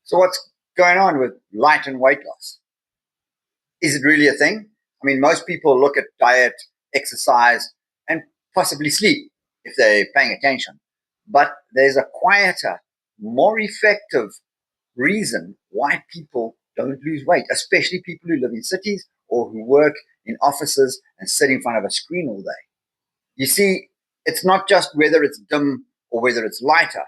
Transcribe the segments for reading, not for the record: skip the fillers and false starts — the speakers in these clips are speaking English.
So what's going on with light and weight loss? Is it really a thing? I mean, most people look at diet, exercise, and possibly sleep if they're paying attention. But there's a quieter, more effective reason why people don't lose weight, especially people who live in cities or who work in offices and sit in front of a screen all day. You see, it's not just whether it's dim or whether it's lighter.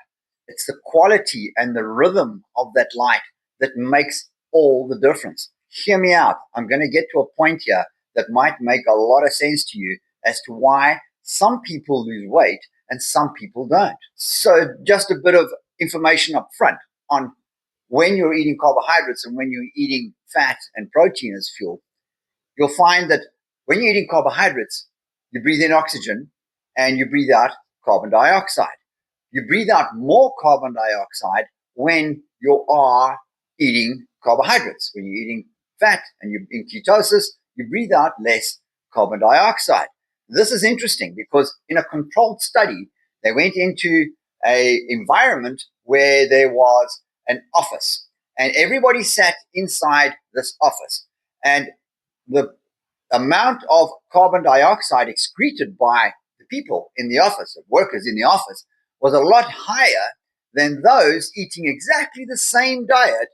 It's the quality and the rhythm of that light that makes all the difference. Hear me out. I'm going to get to a point here that might make a lot of sense to you as to why some people lose weight and some people don't. So just a bit of information up front on when you're eating carbohydrates and when you're eating fat and protein as fuel. You'll find that when you're eating carbohydrates, you breathe in oxygen and you breathe out carbon dioxide. You breathe out more carbon dioxide when you are eating carbohydrates. When you're eating fat and you're in ketosis, you breathe out less carbon dioxide. This is interesting because in a controlled study, they went into an environment where there was an office and everybody sat inside this office. And the amount of carbon dioxide excreted by the people in the office, the workers in the office, was a lot higher than those eating exactly the same diet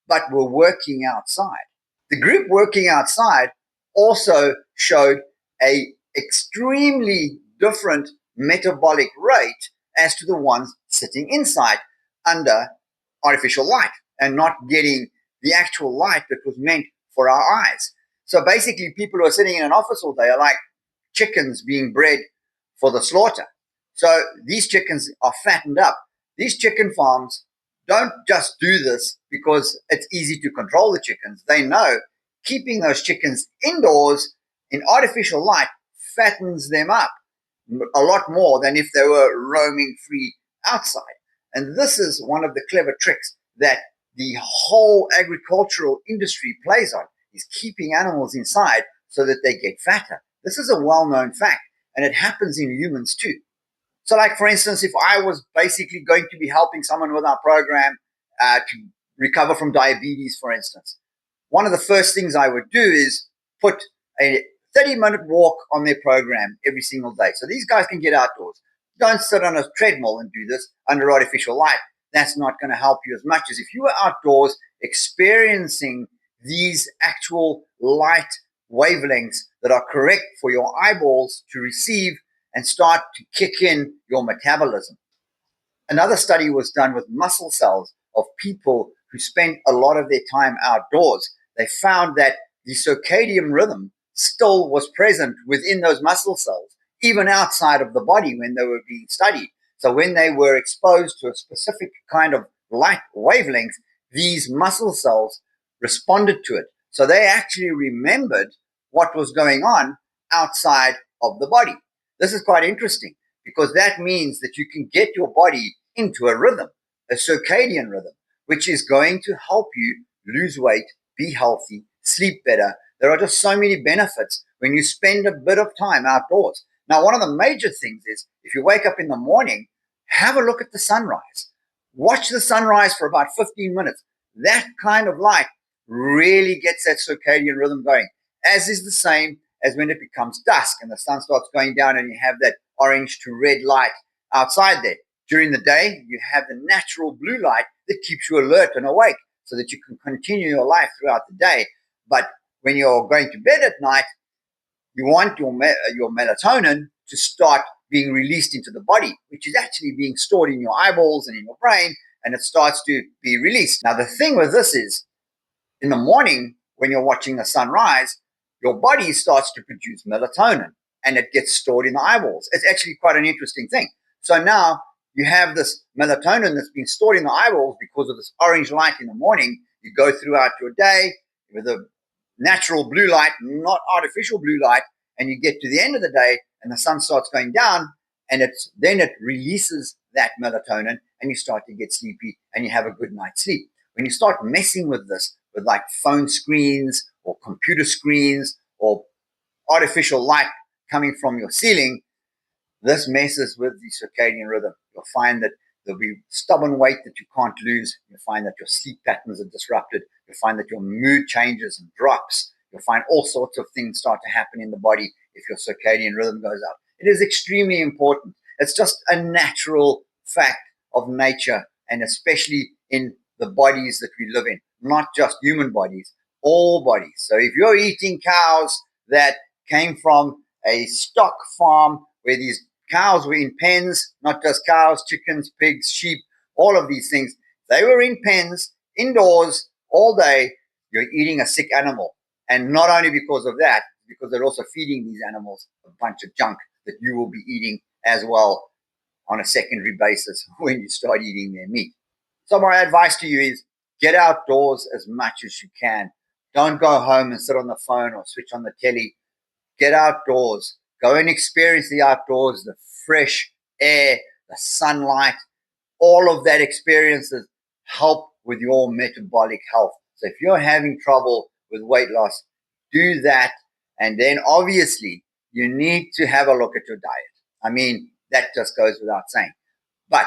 but were working outside. The group working outside also showed a extremely different metabolic rate as to the ones sitting inside under artificial light and not getting the actual light that was meant for our eyes. So basically, people who are sitting in an office all day are like chickens being bred for the slaughter. So these chickens are fattened up. These chicken farms don't just do this because it's easy to control the chickens. They know keeping those chickens indoors in artificial light fattens them up a lot more than if they were roaming free outside. And this is one of the clever tricks that the whole agricultural industry plays on, is keeping animals inside so that they get fatter. This is a well-known fact, and it happens in humans too. So like, for instance, if I was basically going to be helping someone with our program to recover from diabetes, for instance, one of the first things I would do is put a 30-minute walk on their program every single day. So these guys can get outdoors. Don't sit on a treadmill and do this under artificial light. That's not going to help you as much as if you were outdoors experiencing these actual light wavelengths that are correct for your eyeballs to receive and start to kick in your metabolism. Another study was done with muscle cells of people who spent a lot of their time outdoors. They found that the circadian rhythm still was present within those muscle cells, even outside of the body when they were being studied. So when they were exposed to a specific kind of light wavelength, these muscle cells responded to it. So they actually remembered what was going on outside of the body. This is quite interesting because that means that you can get your body into a rhythm, a circadian rhythm, which is going to help you lose weight, be healthy, sleep better. There are just so many benefits when you spend a bit of time outdoors. Now, one of the major things is if you wake up in the morning, have a look at the sunrise. Watch the sunrise for about 15 minutes. That kind of light really gets that circadian rhythm going, as is the same as when it becomes dusk and the sun starts going down and you have that orange to red light outside there. During the day, you have the natural blue light that keeps you alert and awake so that you can continue your life throughout the day. But when you're going to bed at night, you want your melatonin to start being released into the body, which is actually being stored in your eyeballs and in your brain, and it starts to be released. Now, the thing with this is, in the morning, when you're watching the sunrise, your body starts to produce melatonin, and it gets stored in the eyeballs. It's actually quite an interesting thing. So now you have this melatonin that's being stored in the eyeballs because of this orange light in the morning. You go throughout your day with a natural blue light, not artificial blue light, and you get to the end of the day and the sun starts going down, and then it releases that melatonin and you start to get sleepy and you have a good night's sleep. When you start messing with this, with like phone screens or computer screens or artificial light coming from your ceiling, this messes with the circadian rhythm. You'll find that There'll be stubborn weight that you can't lose. You'll find that your sleep patterns are disrupted. You'll find that your mood changes and drops. You'll find all sorts of things start to happen in the body if your circadian rhythm goes out. It is extremely important. It's just a natural fact of nature, and especially in the bodies that we live in, not just human bodies, all bodies. So if you're eating cows that came from a stock farm where these cows were in pens, not just cows, chickens, pigs, sheep, all of these things, they were in pens, indoors, all day, you're eating a sick animal. And not only because of that, because they're also feeding these animals a bunch of junk that you will be eating as well on a secondary basis when you start eating their meat. So my advice to you is get outdoors as much as you can. Don't go home and sit on the phone or switch on the telly. Get outdoors. Go and experience the outdoors, the fresh air, the sunlight. All of that experiences help with your metabolic health. So if you're having trouble with weight loss, do that. And then obviously you need to have a look at your diet. I mean, that just goes without saying. But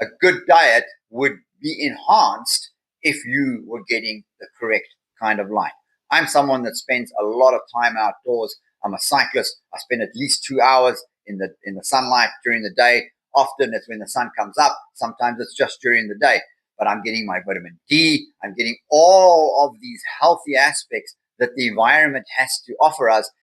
a good diet would be enhanced if you were getting the correct kind of light. I'm someone that spends a lot of time outdoors. I'm a cyclist. I spend at least 2 hours in the sunlight during the day. Often it's when the sun comes up. Sometimes it's just during the day. But I'm getting my vitamin D. I'm getting all of these healthy aspects that the environment has to offer us.